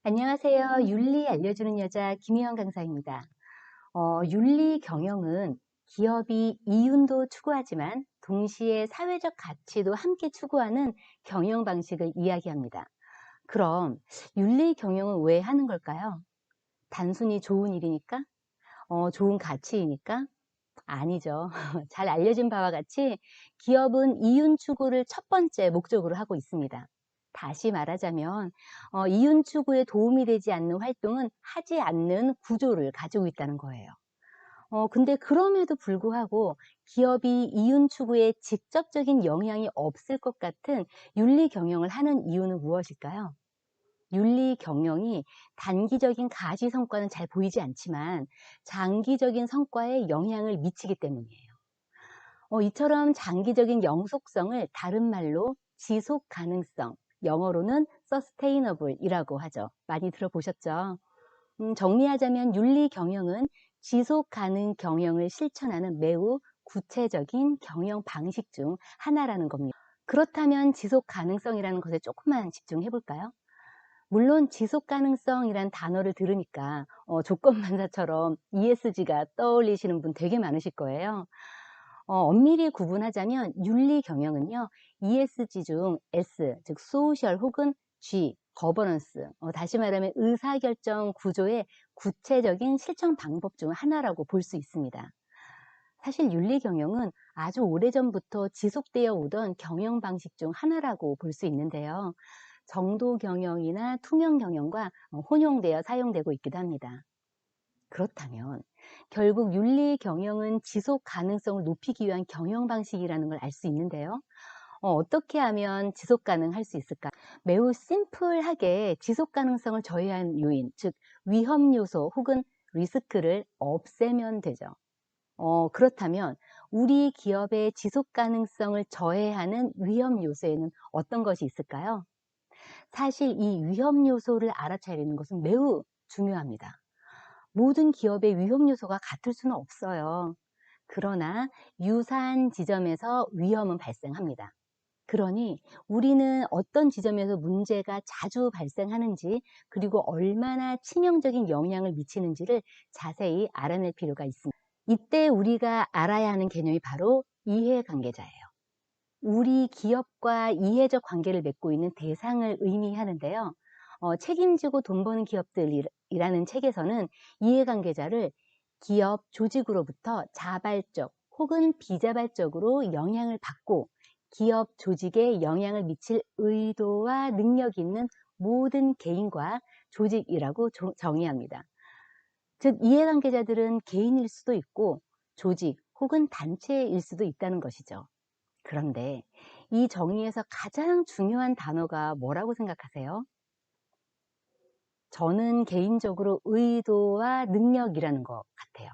안녕하세요. 윤리 알려주는 여자 김희영 강사입니다. 윤리 경영은 기업이 이윤도 추구하지만 동시에 사회적 가치도 함께 추구하는 경영 방식을 이야기합니다. 그럼 윤리 경영은 왜 하는 걸까요? 단순히 좋은 일이니까? 좋은 가치이니까? 아니죠. 잘 알려진 바와 같이 기업은 이윤 추구를 첫 번째 목적으로 하고 있습니다. 다시 말하자면 이윤 추구에 도움이 되지 않는 활동은 하지 않는 구조를 가지고 있다는 거예요. 근데 그럼에도 불구하고 기업이 이윤 추구에 직접적인 영향이 없을 것 같은 윤리 경영을 하는 이유는 무엇일까요? 윤리 경영이 단기적인 가시 성과는 잘 보이지 않지만 장기적인 성과에 영향을 미치기 때문이에요. 이처럼 장기적인 영속성을 다른 말로 지속 가능성, 영어로는 sustainable이라고 하죠. 많이 들어보셨죠? 정리하자면 윤리 경영은 지속 가능 경영을 실천하는 매우 구체적인 경영 방식 중 하나라는 겁니다. 그렇다면 지속 가능성이라는 것에 조금만 집중해 볼까요? 물론 지속 가능성이란 단어를 들으니까 조건반사처럼 ESG가 떠올리시는 분 되게 많으실 거예요. 엄밀히 구분하자면 윤리 경영은요, ESG 중 S, 즉 소셜 혹은 G, 거버넌스, 다시 말하면 의사결정 구조의 구체적인 실천 방법 중 하나라고 볼 수 있습니다. 사실 윤리 경영은 아주 오래전부터 지속되어 오던 경영 방식 중 하나라고 볼 수 있는데요. 정도 경영이나 투명 경영과 혼용되어 사용되고 있기도 합니다. 그렇다면 결국 윤리 경영은 지속 가능성을 높이기 위한 경영 방식이라는 걸 알 수 있는데요. 어떻게 하면 지속 가능할 수 있을까? 매우 심플하게 지속 가능성을 저해한 요인, 즉 위험 요소 혹은 리스크를 없애면 되죠. 그렇다면 우리 기업의 지속 가능성을 저해하는 위험 요소에는 어떤 것이 있을까요? 사실 이 위험 요소를 알아차리는 것은 매우 중요합니다. 모든 기업의 위험 요소가 같을 수는 없어요. 그러나 유사한 지점에서 위험은 발생합니다. 그러니 우리는 어떤 지점에서 문제가 자주 발생하는지, 그리고 얼마나 치명적인 영향을 미치는지를 자세히 알아낼 필요가 있습니다. 이때 우리가 알아야 하는 개념이 바로 이해관계자예요. 우리 기업과 이해적 관계를 맺고 있는 대상을 의미하는데요. 책임지고 돈 버는 기업들이라는 책에서는 이해관계자를 기업 조직으로부터 자발적 혹은 비자발적으로 영향을 받고 기업 조직에 영향을 미칠 의도와 능력이 있는 모든 개인과 조직이라고 정의합니다. 즉, 이해관계자들은 개인일 수도 있고 조직 혹은 단체일 수도 있다는 것이죠. 그런데 이 정의에서 가장 중요한 단어가 뭐라고 생각하세요? 저는 개인적으로 의도와 능력이라는 것 같아요.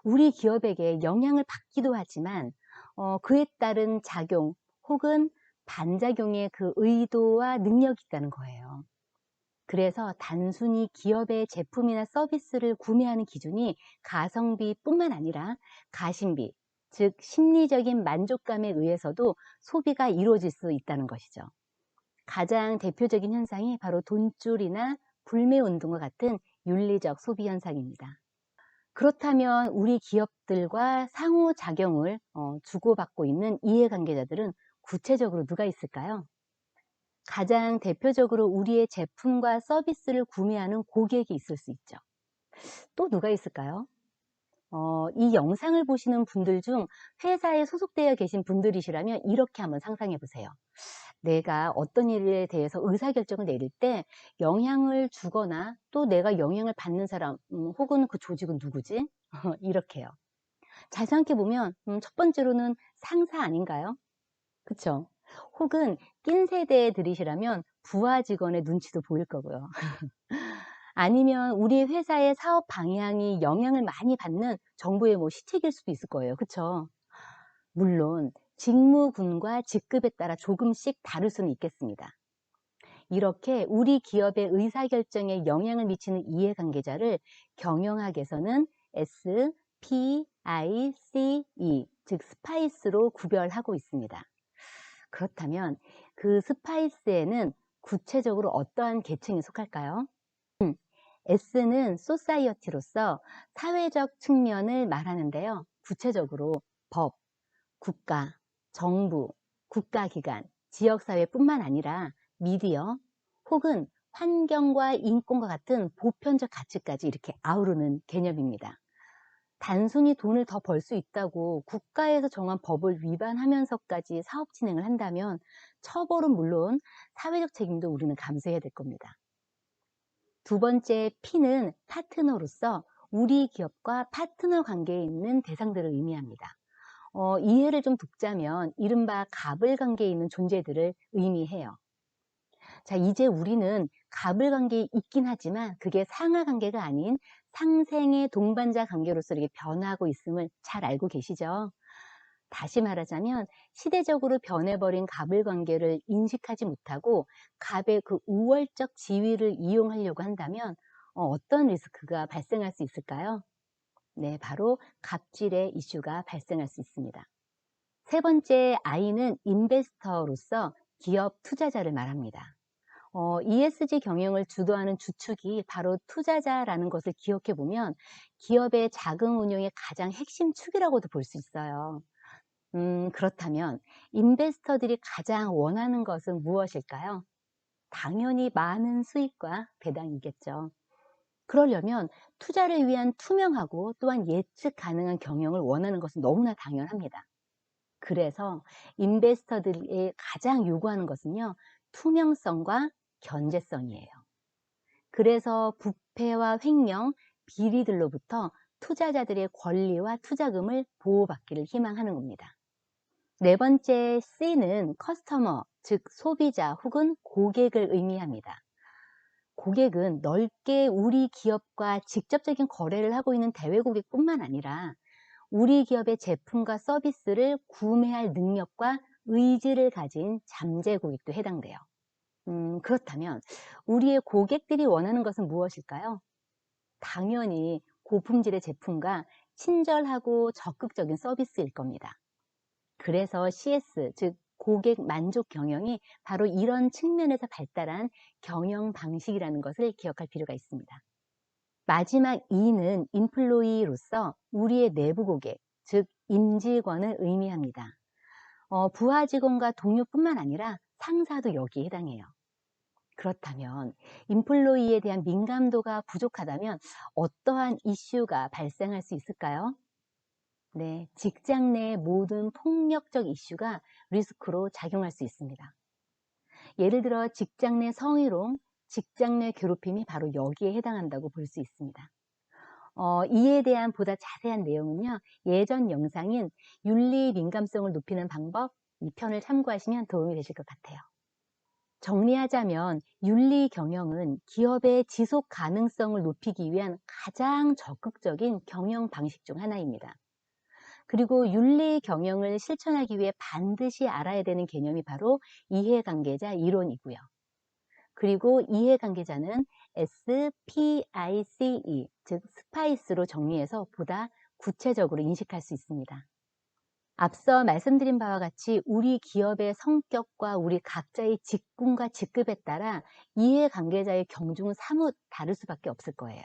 우리 기업에게 영향을 받기도 하지만 그에 따른 작용 혹은 반작용의 그 의도와 능력이 있다는 거예요. 그래서 단순히 기업의 제품이나 서비스를 구매하는 기준이 가성비뿐만 아니라 가심비, 즉 심리적인 만족감에 의해서도 소비가 이루어질 수 있다는 것이죠. 가장 대표적인 현상이 바로 돈줄이나 불매운동과 같은 윤리적 소비 현상입니다. 그렇다면 우리 기업들과 상호작용을 주고받고 있는 이해관계자들은 구체적으로 누가 있을까요? 가장 대표적으로 우리의 제품과 서비스를 구매하는 고객이 있을 수 있죠. 또 누가 있을까요? 이 영상을 보시는 분들 중 회사에 소속되어 계신 분들이시라면 이렇게 한번 상상해 보세요. 내가 어떤 일에 대해서 의사결정을 내릴 때 영향을 주거나 또 내가 영향을 받는 사람, 혹은 그 조직은 누구지? 이렇게요. 잘 생각해 보면 첫 번째로는 상사 아닌가요? 그쵸? 혹은 낀 세대들이시라면 부하 직원의 눈치도 보일 거고요. 아니면 우리 회사의 사업 방향이 영향을 많이 받는 정부의 뭐 시책일 수도 있을 거예요. 그쵸? 물론 직무군과 직급에 따라 조금씩 다를 수는 있겠습니다. 이렇게 우리 기업의 의사결정에 영향을 미치는 이해관계자를 경영학에서는 SPICE, 즉 스파이스로 구별하고 있습니다. 그렇다면 그 스파이스에는 구체적으로 어떠한 계층에 속할까요? S는 소사이어티로서 사회적 측면을 말하는데요. 구체적으로 법, 국가, 정부, 국가기관, 지역사회뿐만 아니라 미디어 혹은 환경과 인권과 같은 보편적 가치까지 이렇게 아우르는 개념입니다. 단순히 돈을 더 벌 수 있다고 국가에서 정한 법을 위반하면서까지 사업 진행을 한다면 처벌은 물론 사회적 책임도 우리는 감수해야 될 겁니다. 두 번째 P는 파트너로서 우리 기업과 파트너 관계에 있는 대상들을 의미합니다. 이해를 좀 돕자면 이른바 갑을 관계에 있는 존재들을 의미해요. 자, 이제 우리는 갑을 관계에 있긴 하지만 그게 상하 관계가 아닌 상생의 동반자 관계로서 이렇게 변화하고 있음을 잘 알고 계시죠? 다시 말하자면 시대적으로 변해버린 갑을 관계를 인식하지 못하고 갑의 그 우월적 지위를 이용하려고 한다면 어떤 리스크가 발생할 수 있을까요? 네, 바로 갑질의 이슈가 발생할 수 있습니다. 세 번째 I는 인베스터로서 기업 투자자를 말합니다. ESG 경영을 주도하는 주축이 바로 투자자라는 것을 기억해 보면 기업의 자금 운용의 가장 핵심 축이라고도 볼 수 있어요. 그렇다면 인베스터들이 가장 원하는 것은 무엇일까요? 당연히 많은 수익과 배당이겠죠. 그러려면 투자를 위한 투명하고 또한 예측 가능한 경영을 원하는 것은 너무나 당연합니다. 그래서 인베스터들이 가장 요구하는 것은요, 투명성과 견제성이에요. 그래서 부패와 횡령, 비리들로부터 투자자들의 권리와 투자금을 보호받기를 희망하는 겁니다. 네 번째 C는 커스터머, 즉 소비자 혹은 고객을 의미합니다. 고객은 넓게 우리 기업과 직접적인 거래를 하고 있는 대외 고객뿐만 아니라 우리 기업의 제품과 서비스를 구매할 능력과 의지를 가진 잠재 고객도 해당돼요. 그렇다면 우리의 고객들이 원하는 것은 무엇일까요? 당연히 고품질의 제품과 친절하고 적극적인 서비스일 겁니다. 그래서 CS, 즉 고객 만족 경영이 바로 이런 측면에서 발달한 경영 방식이라는 것을 기억할 필요가 있습니다. 마지막 E는 인플로이로서 우리의 내부 고객, 즉 임직원을 의미합니다. 부하 직원과 동료뿐만 아니라 상사도 여기에 해당해요. 그렇다면 인플로이에 대한 민감도가 부족하다면 어떠한 이슈가 발생할 수 있을까요? 네, 직장 내 모든 폭력적 이슈가 리스크로 작용할 수 있습니다. 예를 들어 직장 내 성희롱, 직장 내 괴롭힘이 바로 여기에 해당한다고 볼 수 있습니다. 이에 대한 보다 자세한 내용은요, 예전 영상인 윤리 민감성을 높이는 방법, 이 편을 참고하시면 도움이 되실 것 같아요. 정리하자면 윤리 경영은 기업의 지속 가능성을 높이기 위한 가장 적극적인 경영 방식 중 하나입니다. 그리고 윤리 경영을 실천하기 위해 반드시 알아야 되는 개념이 바로 이해관계자 이론이고요. 그리고 이해관계자는 SPICE, 즉 스파이스로 정리해서 보다 구체적으로 인식할 수 있습니다. 앞서 말씀드린 바와 같이 우리 기업의 성격과 우리 각자의 직군과 직급에 따라 이해관계자의 경중은 사뭇 다를 수밖에 없을 거예요.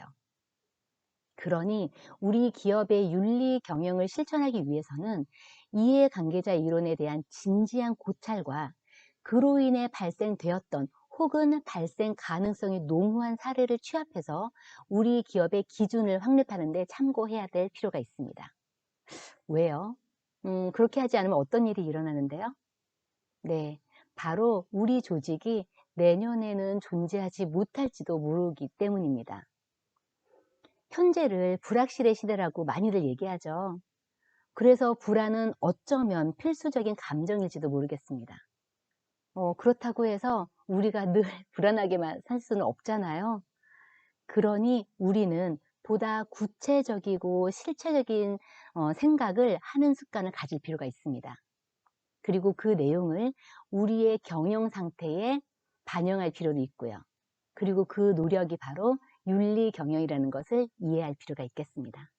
그러니 우리 기업의 윤리 경영을 실천하기 위해서는 이해관계자 이론에 대한 진지한 고찰과 그로 인해 발생되었던 혹은 발생 가능성이 농후한 사례를 취합해서 우리 기업의 기준을 확립하는 데 참고해야 될 필요가 있습니다. 왜요? 그렇게 하지 않으면 어떤 일이 일어나는데요? 네, 바로 우리 조직이 내년에는 존재하지 못할지도 모르기 때문입니다. 현재를 불확실의 시대라고 많이들 얘기하죠. 그래서 불안은 어쩌면 필수적인 감정일지도 모르겠습니다. 그렇다고 해서 우리가 늘 불안하게만 살 수는 없잖아요. 그러니 우리는 보다 구체적이고 실체적인 생각을 하는 습관을 가질 필요가 있습니다. 그리고 그 내용을 우리의 경영 상태에 반영할 필요도 있고요. 그리고 그 노력이 바로 윤리 경영이라는 것을 이해할 필요가 있겠습니다.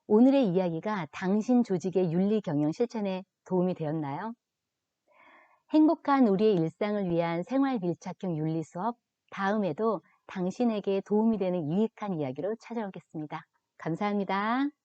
오늘의 이야기가 당신 조직의 윤리 경영 실천에 도움이 되었나요? 행복한 우리의 일상을 위한 생활 밀착형 윤리 수업, 다음에도 당신에게 도움이 되는 유익한 이야기로 찾아오겠습니다. 감사합니다.